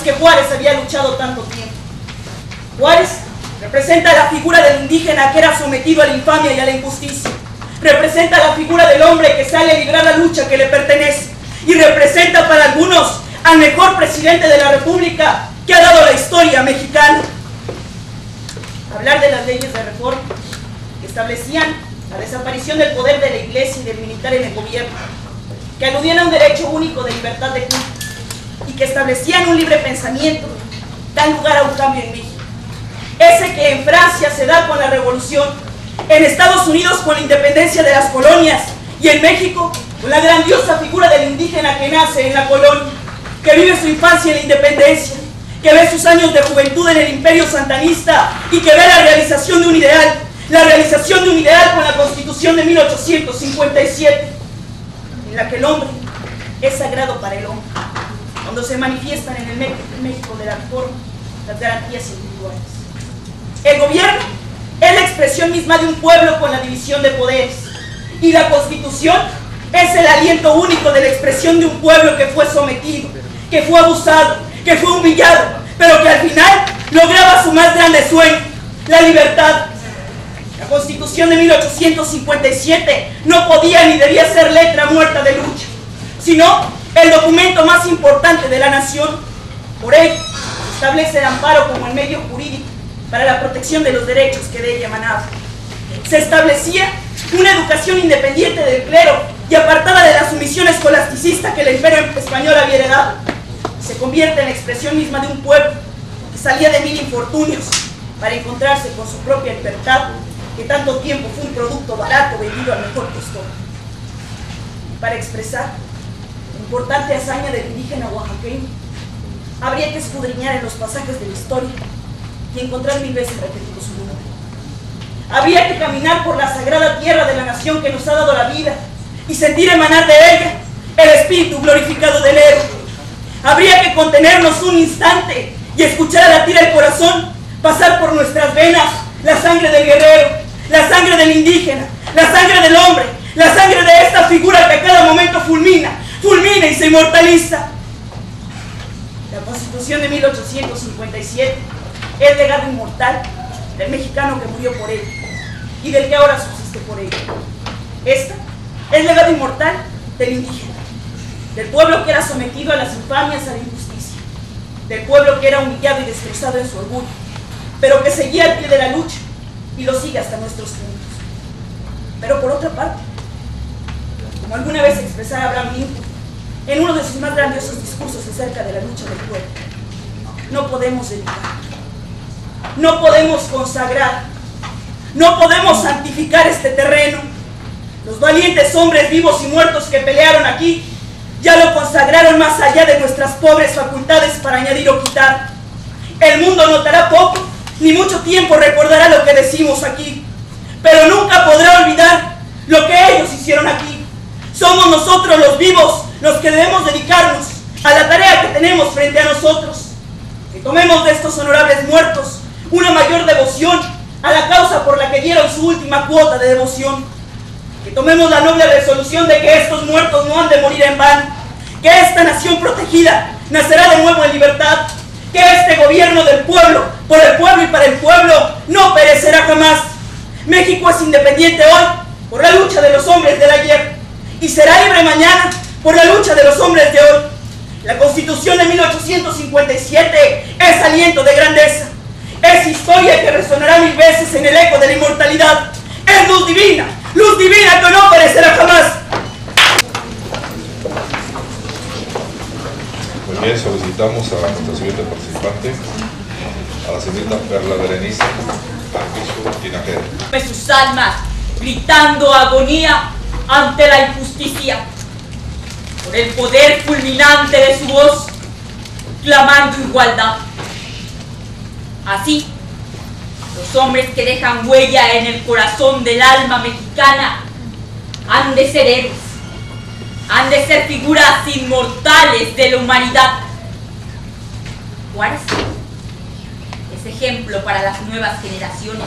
que Juárez había luchado tanto tiempo. Juárez representa la figura del indígena que era sometido a la infamia y a la injusticia. Representa la figura del hombre que sale a librar la lucha que le pertenece. Y representa para algunos al mejor presidente de la República que ha dado la historia mexicana. Hablar de las leyes de reforma que establecían la desaparición del poder de la Iglesia y del militar en el gobierno, que aludían a un derecho único de libertad de culto y que establecían un libre pensamiento, dan lugar a un cambio en México. Ese que en Francia se da con la Revolución, en Estados Unidos con la independencia de las colonias y en México con la grandiosa figura del indígena que nace en la colonia, que vive su infancia en la independencia, que ve sus años de juventud en el imperio santanista y que ve la realización de un ideal, con la Constitución de 1857, en la que el hombre es sagrado para el hombre, cuando se manifiestan en el México de la reforma las garantías individuales. El gobierno es la expresión misma de un pueblo con la división de poderes, y la Constitución es el aliento único de la expresión de un pueblo que fue sometido, que fue abusado, que fue humillado, pero que al final lograba su más grande sueño, la libertad. La Constitución de 1857 no podía ni debía ser letra muerta de lucha, sino el documento más importante de la nación. Por ello, establece el amparo como el medio jurídico para la protección de los derechos que de ella emanaban. Se establecía una educación independiente del clero y apartada de la sumisión escolasticista que el imperio español había heredado. Se convierte en la expresión misma de un pueblo que salía de mil infortunios para encontrarse con su propia libertad, que tanto tiempo fue un producto barato vendido al mejor postor. Y para expresar la importante hazaña del indígena oaxaqueño, habría que escudriñar en los pasajes de la historia y encontrar mil veces repetido su nombre. Habría que caminar por la sagrada tierra de la nación que nos ha dado la vida y sentir emanar de ella el espíritu glorificado del héroe. Habría que contenernos un instante y escuchar a latir el corazón pasar por nuestras venas la sangre del guerrero, la sangre del indígena, la sangre del hombre, la sangre de esta figura que a cada momento fulmina y se inmortaliza. La Constitución de 1857 es legado inmortal del mexicano que murió por ella y del que ahora subsiste por ella. Esta es legado inmortal del indígena, del pueblo que era sometido a las infamias, a la injusticia, del pueblo que era humillado y destrozado en su orgullo, pero que seguía al pie de la lucha y lo sigue hasta nuestros tiempos. Pero por otra parte, como alguna vez expresara Abraham Lincoln en uno de sus más grandiosos discursos acerca de la lucha del pueblo, no podemos dedicar, no podemos consagrar, no podemos santificar este terreno. Los valientes hombres vivos y muertos que pelearon aquí ya lo consagraron más allá de nuestras pobres facultades para añadir o quitar. El mundo notará poco, ni mucho tiempo recordará lo que decimos aquí, pero nunca podrá olvidar lo que ellos hicieron aquí. Somos nosotros los vivos los que debemos dedicarnos a la tarea que tenemos frente a nosotros. Que tomemos de estos honorables muertos una mayor devoción a la causa por la que dieron su última cuota de devoción. Que tomemos la noble resolución de que estos muertos no han de morir en vano, que esta nación protegida nacerá de nuevo en libertad, que este gobierno del pueblo, por el pueblo y para el pueblo, no perecerá jamás. México es independiente hoy por la lucha de los hombres del ayer y será libre mañana por la lucha de los hombres de hoy. La Constitución de 1857 es aliento de grandeza, es historia que resonará mil veces en el eco de la inmortalidad, es luz divina que no perecerá jamás. Muy bien, solicitamos a nuestra siguiente participante, a la señorita Perla Berenice Arbizu Tinajero. Sus almas gritando agonía ante la injusticia, por el poder fulminante de su voz, clamando igualdad. Así, los hombres que dejan huella en el corazón del alma mexicana han de ser héroes, han de ser figuras inmortales de la humanidad. Juárez es ejemplo para las nuevas generaciones,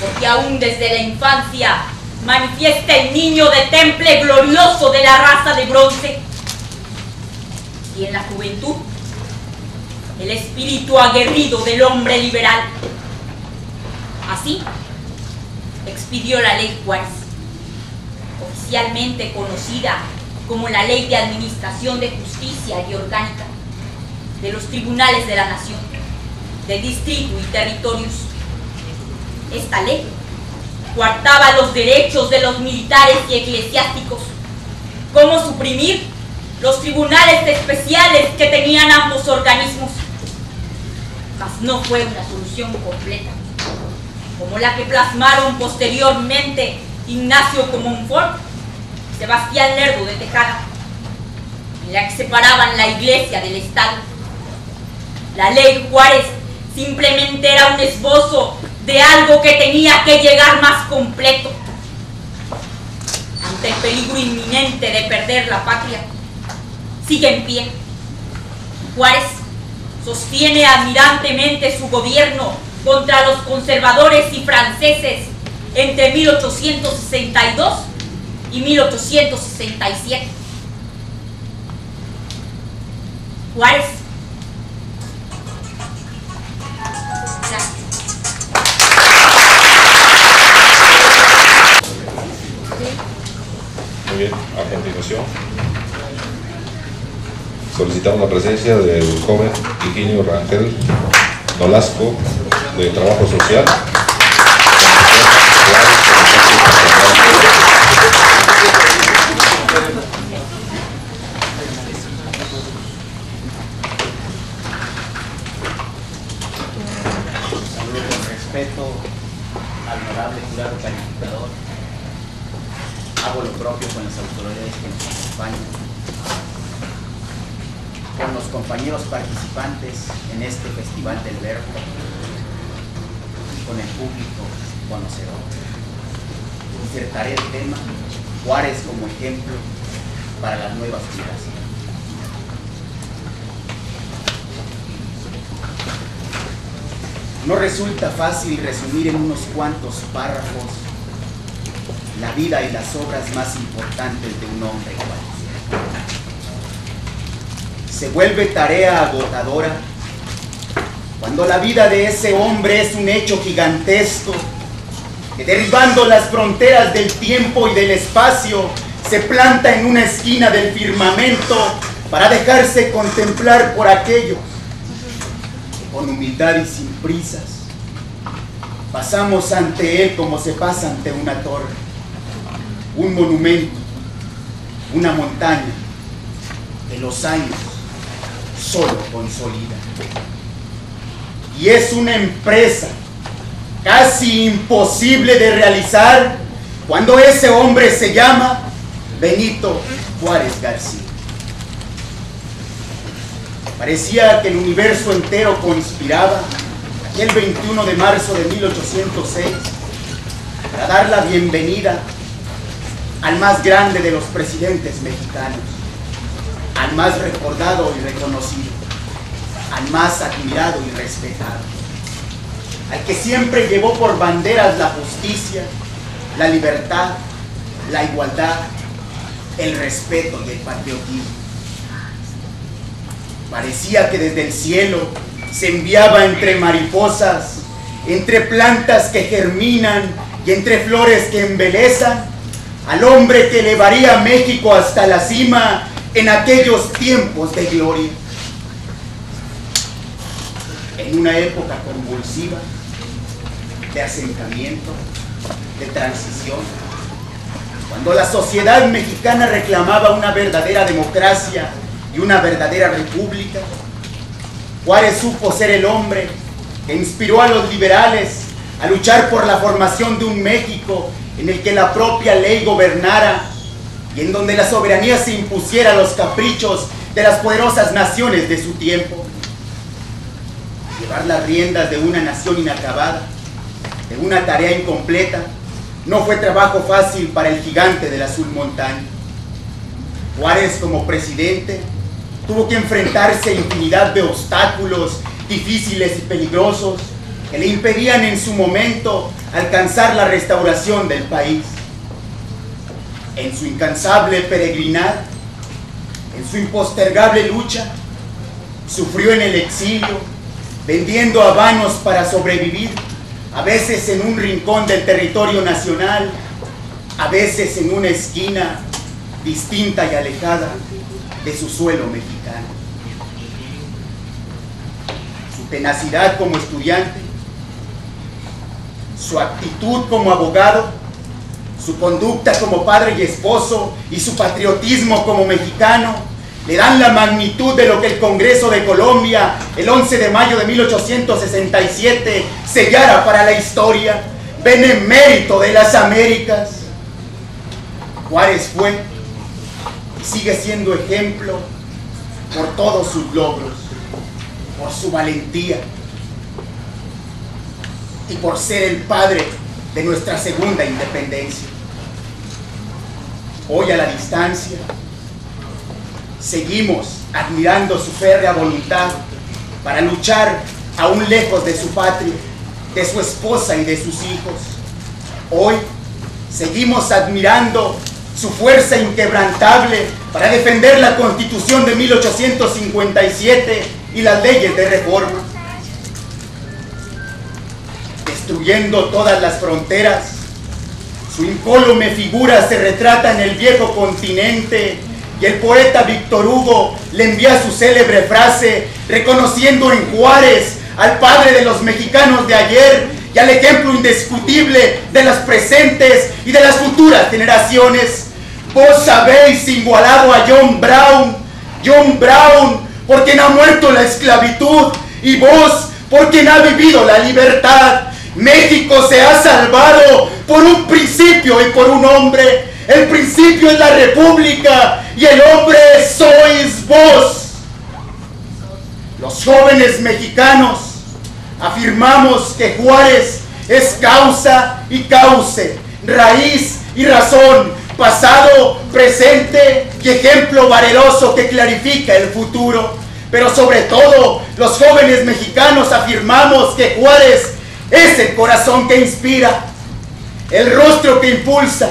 porque aún desde la infancia manifiesta el niño de temple glorioso de la raza de bronce, y en la juventud el espíritu aguerrido del hombre liberal. Así expidió la Ley Juárez, oficialmente conocida como la Ley de Administración de Justicia y Orgánica de los Tribunales de la Nación, de Distrito y Territorios. Esta ley coartaba los derechos de los militares y eclesiásticos, como suprimir los tribunales especiales que tenían ambos organismos. Mas no fue una solución completa, como la que plasmaron posteriormente Ignacio Comonfort y Sebastián Lerdo de Tejada, en la que separaban la Iglesia del Estado. La Ley Juárez simplemente era un esbozo de algo que tenía que llegar más completo. Ante el peligro inminente de perder la patria, sigue en pie. Juárez sostiene admirantemente su gobierno contra los conservadores y franceses entre 1862 y 1867. Juárez. Muy bien, a continuación solicitamos la presencia del joven Higinio Rangel Nolasco, de Trabajo Social. Saludo con respeto al honorable jurado calificador. Hago lo propio con las autoridades que nos acompañan, con los compañeros participantes en este Festival del Verbo y con el público conocedor. Insertaré el tema Juárez como ejemplo para las nuevas generaciones. No resulta fácil resumir en unos cuantos párrafos la vida y las obras más importantes de un hombre cualquiera. Se vuelve tarea agotadora cuando la vida de ese hombre es un hecho gigantesco que, derribando las fronteras del tiempo y del espacio, se planta en una esquina del firmamento para dejarse contemplar por aquellos que, con humildad y sin prisas, pasamos ante él como se pasa ante una torre, un monumento, una montaña que los años solo consolida. Y es una empresa casi imposible de realizar cuando ese hombre se llama Benito Juárez García. Parecía que el universo entero conspiraba aquel 21 de marzo de 1806 para dar la bienvenida al más grande de los presidentes mexicanos, al más recordado y reconocido, al más admirado y respetado, al que siempre llevó por banderas la justicia, la libertad, la igualdad, el respeto y el patriotismo. Parecía que desde el cielo se enviaba entre mariposas, entre plantas que germinan y entre flores que embelezan, al hombre que elevaría a México hasta la cima en aquellos tiempos de gloria. En una época convulsiva, de asentamiento, de transición, cuando la sociedad mexicana reclamaba una verdadera democracia y una verdadera república, Juárez supo ser el hombre que inspiró a los liberales a luchar por la formación de un México en el que la propia ley gobernara y en donde la soberanía se impusiera a los caprichos de las poderosas naciones de su tiempo. Llevar las riendas de una nación inacabada, de una tarea incompleta, no fue trabajo fácil para el gigante de la azul montaña. Juárez, como presidente, tuvo que enfrentarse a infinidad de obstáculos difíciles y peligrosos que le impedían en su momento alcanzar la restauración del país. En su incansable peregrinar, en su impostergable lucha, sufrió en el exilio, vendiendo habanos para sobrevivir, a veces en un rincón del territorio nacional, a veces en una esquina distinta y alejada de su suelo mexicano. Su tenacidad como estudiante, su actitud como abogado, su conducta como padre y esposo y su patriotismo como mexicano le dan la magnitud de lo que el Congreso de Colombia el 11 de mayo de 1867 sellara para la historia, benemérito de las Américas. Juárez fue y sigue siendo ejemplo por todos sus logros, por su valentía y por ser el padre de nuestra segunda independencia. Hoy, a la distancia, seguimos admirando su férrea voluntad para luchar aún lejos de su patria, de su esposa y de sus hijos. Hoy seguimos admirando su fuerza inquebrantable para defender la Constitución de 1857 y las leyes de reforma. Destruyendo todas las fronteras, su incólume figura se retrata en el viejo continente y el poeta Víctor Hugo le envía su célebre frase reconociendo en Juárez al padre de los mexicanos de ayer y al ejemplo indiscutible de las presentes y de las futuras generaciones. Vos habéis igualado a John Brown, por quien ha muerto la esclavitud, y vos, por quien ha vivido la libertad. México se ha salvado por un principio y por un hombre. El principio es la república y el hombre sois vos. Los jóvenes mexicanos afirmamos que Juárez es causa y cauce, raíz y razón, pasado, presente y ejemplo valeroso que clarifica el futuro. Pero sobre todo, los jóvenes mexicanos afirmamos que Juárez es el corazón que inspira, el rostro que impulsa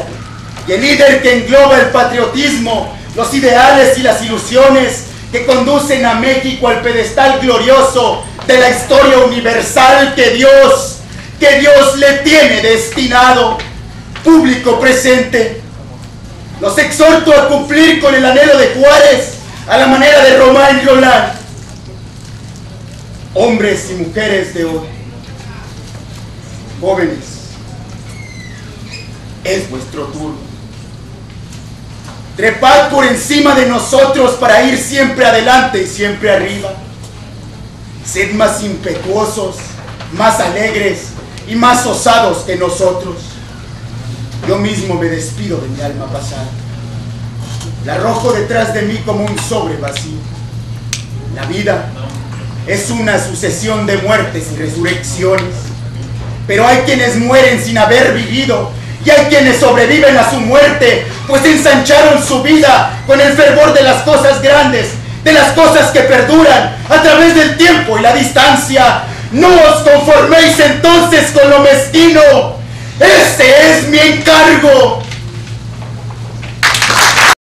y el líder que engloba el patriotismo, los ideales y las ilusiones que conducen a México al pedestal glorioso de la historia universal que Dios le tiene destinado. Público presente, los exhorto a cumplir con el anhelo de Juárez a la manera de Romain Rolland. Hombres y mujeres de hoy, jóvenes, es vuestro turno. Trepad por encima de nosotros para ir siempre adelante y siempre arriba. Sed más impetuosos, más alegres y más osados que nosotros. Yo mismo me despido de mi alma pasada. La arrojo detrás de mí como un sobre vacío. La vida es una sucesión de muertes y resurrecciones. Pero hay quienes mueren sin haber vivido y hay quienes sobreviven a su muerte, pues ensancharon su vida con el fervor de las cosas grandes, de las cosas que perduran a través del tiempo y la distancia. No os conforméis entonces con lo mezquino. Este es mi encargo.